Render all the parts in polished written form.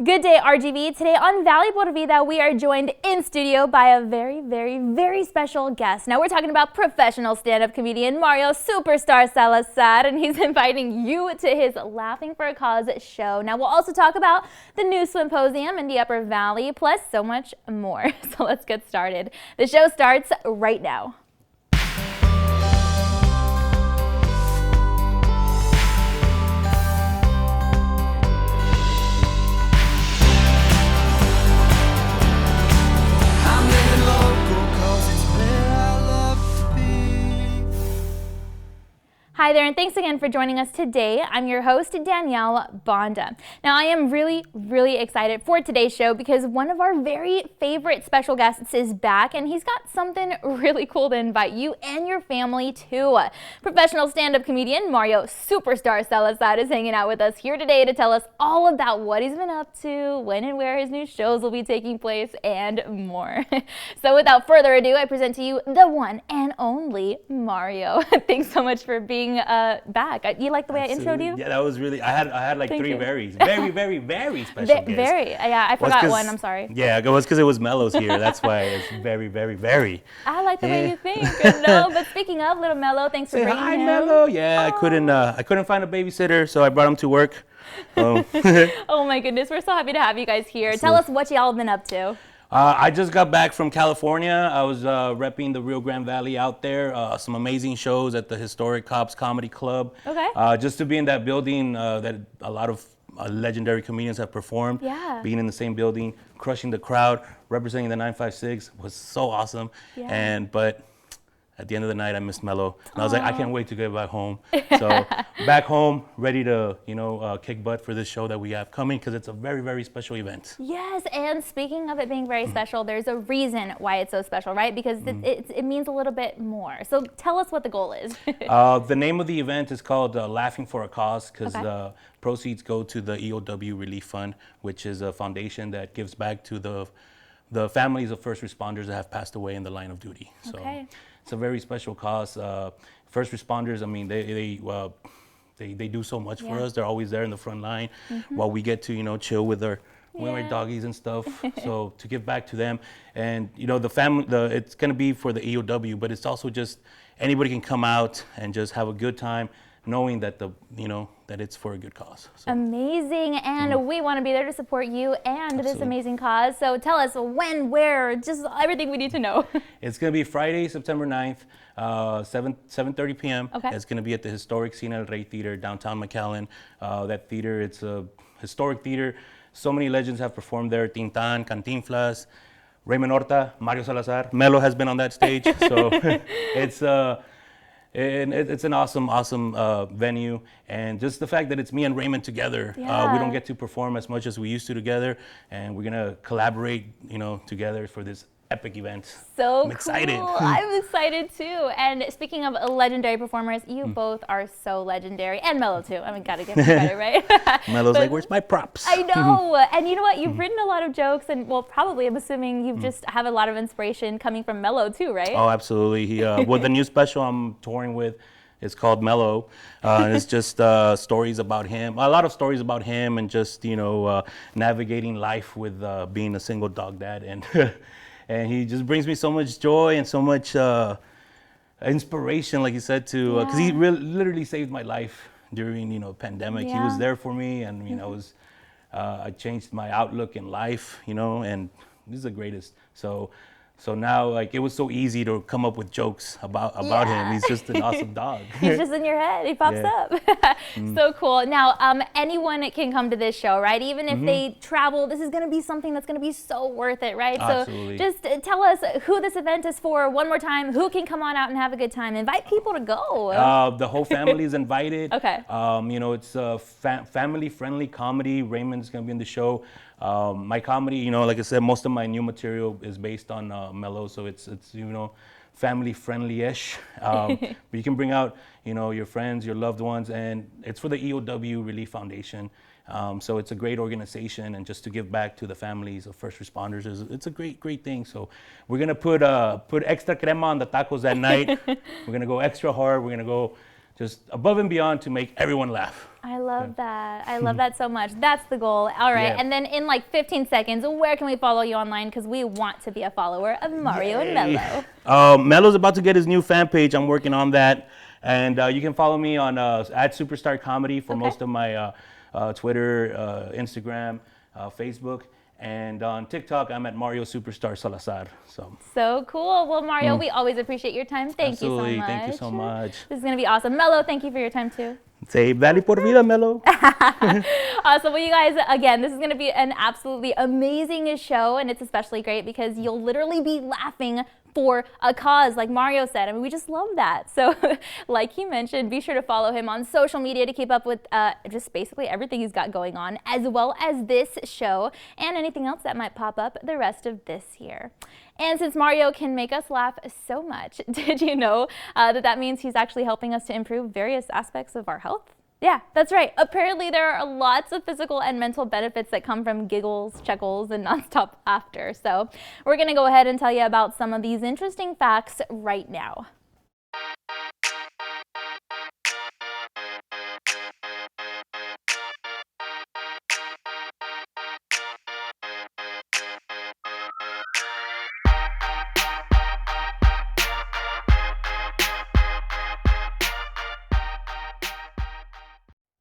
Good day, RGV. Today on Valley por Vida, we are joined in studio by a very, very, very special guest. Now, we're talking about professional stand-up comedian Mario Superstar Salazar, and he's inviting you to his Laughing for a Cause show. Now, we'll also talk about the new symposium in the Upper Valley, plus so much more. So let's get started. The show starts right now. Hi there, and thanks again for joining us today. I'm your host, Danielle Banda. Now, I am really, really excited for today's show because one of our very favorite special guests is back, and he's got something really cool to invite you and your family to. Professional stand-up comedian Mario Superstar Salazar is hanging out with us here today to tell us all about what he's been up to, when and where his new shows will be taking place, and more. So without further ado, I present to you the one and only Mario. Thanks so much for being back. You like the way Absolutely. I introed you? Yeah, that was really, I had like Thank three you. very special guests. Very, yeah, I forgot one, I'm sorry. Yeah, it was because it was Mello's here. That's why it's very. I like the way you think. No, but speaking of little Mello, thanks for bringing Hi, him. Mello. Yeah, I couldn't find a babysitter, so I brought him to work. Oh my goodness, we're so happy to have you guys here. Tell us what y'all been up to. I just got back from California. I was repping the Rio Grande Valley out there. Some amazing shows at the historic Cobb's Comedy Club. Okay. Just to be in that building that a lot of legendary comedians have performed. Yeah. Being in the same building, crushing the crowd, representing the 956 was so awesome. Yeah. But at the end of the night, I missed Mello. And I was like, I can't wait to get back home. So back home, ready to, kick butt for this show that we have coming because it's a very special event. Yes, and speaking of it being very special, there's a reason why it's so special, right? Because it means a little bit more. So tell us what the goal is. The name of the event is called Laughing for a Cause because the proceeds go to the EOW Relief Fund, which is a foundation that gives back to the families of first responders that have passed away in the line of duty. So it's a very special cause. First responders, I mean, they do so much for us. They're always there in the front line while we get to, chill with our doggies and stuff. So to give back to them, and the family, it's gonna be for the EOW, but it's also just anybody can come out and just have a good time, knowing that that it's for a good cause. So. Amazing, and we want to be there to support you and this amazing cause. So tell us when, where, just everything we need to know. It's going to be Friday, September 9th, 7:30 p.m. Okay. It's going to be at the historic Cine El Rey Theater, downtown McAllen. That theater, it's a historic theater. So many legends have performed there. Tintan, Cantinflas, Raymond Horta, Mario Salazar. Mello has been on that stage. So it's an awesome venue, and just the fact that it's me and Raymond together, we don't get to perform as much as we used to together, and we're gonna collaborate, together for this epic event. So I'm excited. Cool. I'm excited too. And speaking of legendary performers, you both are so legendary, and Mello too. I mean, gotta give him credit, right? Mello's like, where's my props? I know. And you know what? You've written a lot of jokes, and probably I'm assuming you just have a lot of inspiration coming from Mello too, right? Oh, absolutely. Well, the new special I'm touring with is called Mello. And it's just stories about him, a lot of stories about him, and just navigating life with being a single dog dad, and and he just brings me so much joy and so much inspiration, like you said, to because he literally saved my life during pandemic. He was there for me, and I changed my outlook in life, and he's the greatest. So now, like, it was so easy to come up with jokes about him. He's just an awesome dog. He's just in your head. He pops up. So cool. Now, anyone can come to this show, right? Even if they travel, this is going to be something that's going to be so worth it, right? Absolutely. So just tell us who this event is for one more time. Who can come on out and have a good time? Invite people to go. The whole family is invited. Okay. It's a family-friendly comedy. Raymond's going to be in the show. My comedy, like I said, most of my new material is based on Mello, so it's family friendly-ish. But you can bring out your friends, your loved ones, and it's for the EOW Relief Foundation. So it's a great organization, and just to give back to the families of first responders, it's a great thing. So we're gonna put extra crema on the tacos that night. We're gonna go extra hard. We're gonna go just above and beyond to make everyone laugh. I love that. I love that so much. That's the goal. All right. Yeah. And then in like 15 seconds, where can we follow you online? Because we want to be a follower of Mario and Mello. Mello's about to get his new fan page. I'm working on that. And you can follow me on @Superstar Comedy for most of my Twitter, Instagram, Facebook. And on TikTok, I'm at Mario Superstar Salazar. So cool. Well, Mario, we always appreciate your time. Thank you so much. Thank you so much. This is going to be awesome. Mello, thank you for your time too. Say, Valley por vida, Mello. Awesome. Well, you guys, again, this is going to be an absolutely amazing show, and it's especially great because you'll literally be laughing for a cause, like Mario said. I mean, we just love that. So like he mentioned, be sure to follow him on social media to keep up with just basically everything he's got going on, as well as this show and anything else that might pop up the rest of this year. And since Mario can make us laugh so much, did you know that means he's actually helping us to improve various aspects of our health? Yeah, that's right. Apparently there are lots of physical and mental benefits that come from giggles, chuckles, and nonstop laughter. So we're going to go ahead and tell you about some of these interesting facts right now.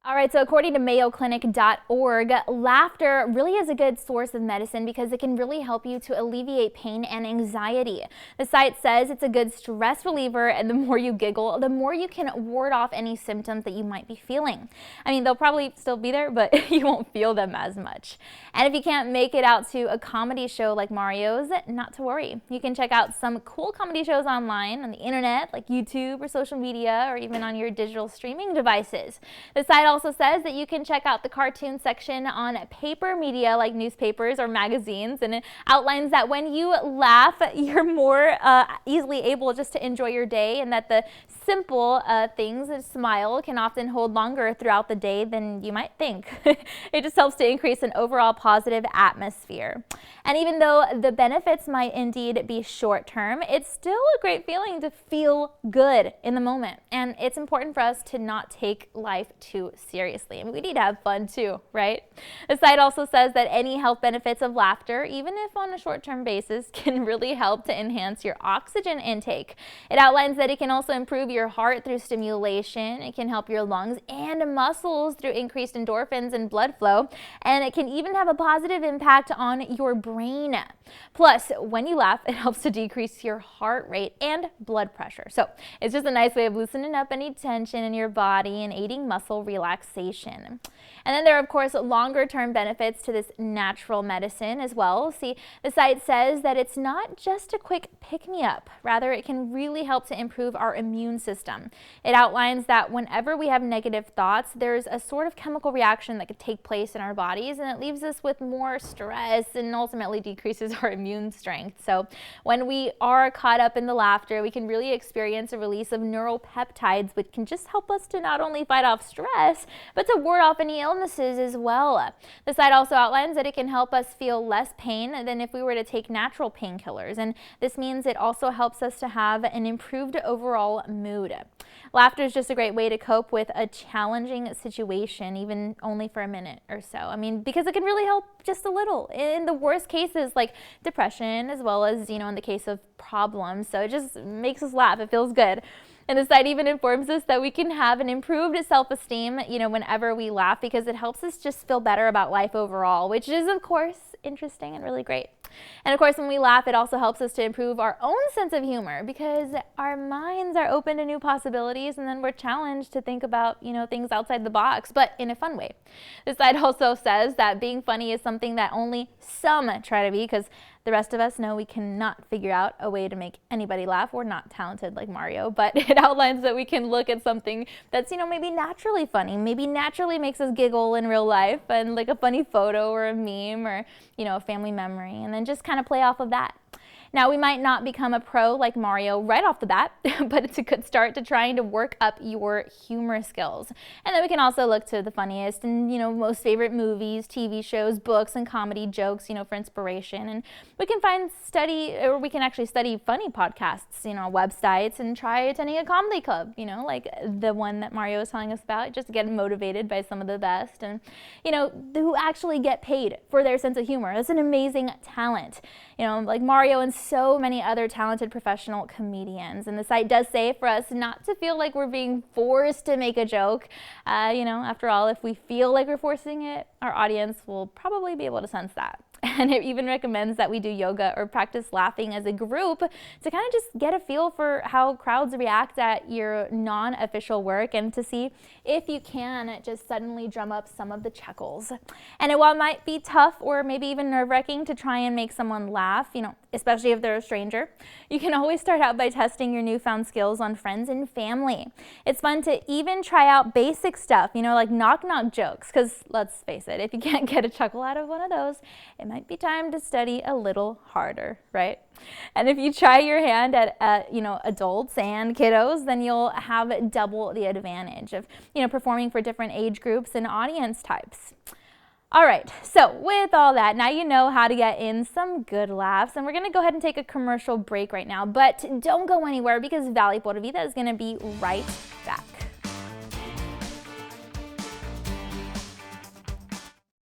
All right, so according to MayoClinic.org, laughter really is a good source of medicine because it can really help you to alleviate pain and anxiety. The site says it's a good stress reliever, and the more you giggle, the more you can ward off any symptoms that you might be feeling. I mean, they'll probably still be there, but you won't feel them as much. And if you can't make it out to a comedy show like Mario's, not to worry. You can check out some cool comedy shows online on the internet, like YouTube or social media, or even on your digital streaming devices. The site also says that you can check out the cartoon section on paper media like newspapers or magazines, and it outlines that when you laugh, you're more easily able just to enjoy your day, and that the simple things, a smile, can often hold longer throughout the day than you might think. It just helps to increase an overall positive atmosphere. And even though the benefits might indeed be short term, it's still a great feeling to feel good in the moment. And it's important for us to not take life too seriously. I mean, we need to have fun too, right? The site also says that any health benefits of laughter, even if on a short-term basis, can really help to enhance your oxygen intake. It outlines that it can also improve your heart through stimulation. It can help your lungs and muscles through increased endorphins and blood flow. And it can even have a positive impact on your brain. Plus, when you laugh, it helps to decrease your heart rate and blood pressure. So it's just a nice way of loosening up any tension in your body and aiding muscle relaxation. And then there are, of course, longer-term benefits to this natural medicine as well. See, the site says that it's not just a quick pick-me-up. Rather, it can really help to improve our immune system. It outlines that whenever we have negative thoughts, there's a sort of chemical reaction that could take place in our bodies, and it leaves us with more stress and ultimately decreases our immune strength. So when we are caught up in the laughter, we can really experience a release of neuropeptides, which can just help us to not only fight off stress, but to ward off any illnesses as well. The site also outlines that it can help us feel less pain than if we were to take natural painkillers, and this means it also helps us to have an improved overall mood. Laughter is just a great way to cope with a challenging situation, even only for a minute or so. I mean, because it can really help just a little in the worst cases like depression, as well as, in the case of problems. So it just makes us laugh. It feels good. And the site even informs us that we can have an improved self-esteem, whenever we laugh, because it helps us just feel better about life overall, which is, of course, interesting and really great. And of course, when we laugh, it also helps us to improve our own sense of humor, because our minds are open to new possibilities, and then we're challenged to think about, things outside the box, but in a fun way. The site also says that being funny is something that only some try to be, because the rest of us know we cannot figure out a way to make anybody laugh. We're not talented like Mario, but it outlines that we can look at something that's, maybe naturally funny, maybe naturally makes us giggle in real life, and like a funny photo or a meme or, a family memory, and then just kind of play off of that. Now, we might not become a pro like Mario right off the bat, but it's a good start to trying to work up your humor skills. And then we can also look to the funniest and, most favorite movies, TV shows, books, and comedy jokes, for inspiration. And we can we can actually study funny podcasts, websites, and try attending a comedy club, like the one that Mario was telling us about, just to get motivated by some of the best and, who actually get paid for their sense of humor. That's an amazing talent, like Mario and so many other talented professional comedians. And the site does say for us not to feel like we're being forced to make a joke. After all, if we feel like we're forcing it, our audience will probably be able to sense that. And it even recommends that we do yoga or practice laughing as a group to kind of just get a feel for how crowds react at your non-official work and to see if you can just suddenly drum up some of the chuckles. And while it might be tough or maybe even nerve-wracking to try and make someone laugh, especially if they're a stranger, you can always start out by testing your newfound skills on friends and family. It's fun to even try out basic stuff, like knock-knock jokes, because let's face it, if you can't get a chuckle out of one of those, it might be time to study a little harder, right? And if you try your hand at adults and kiddos, then you'll have double the advantage of, performing for different age groups and audience types. All right, so with all that, now you know how to get in some good laughs, and we're going to go ahead and take a commercial break right now, but don't go anywhere because Pt1 Vida is going to be right back.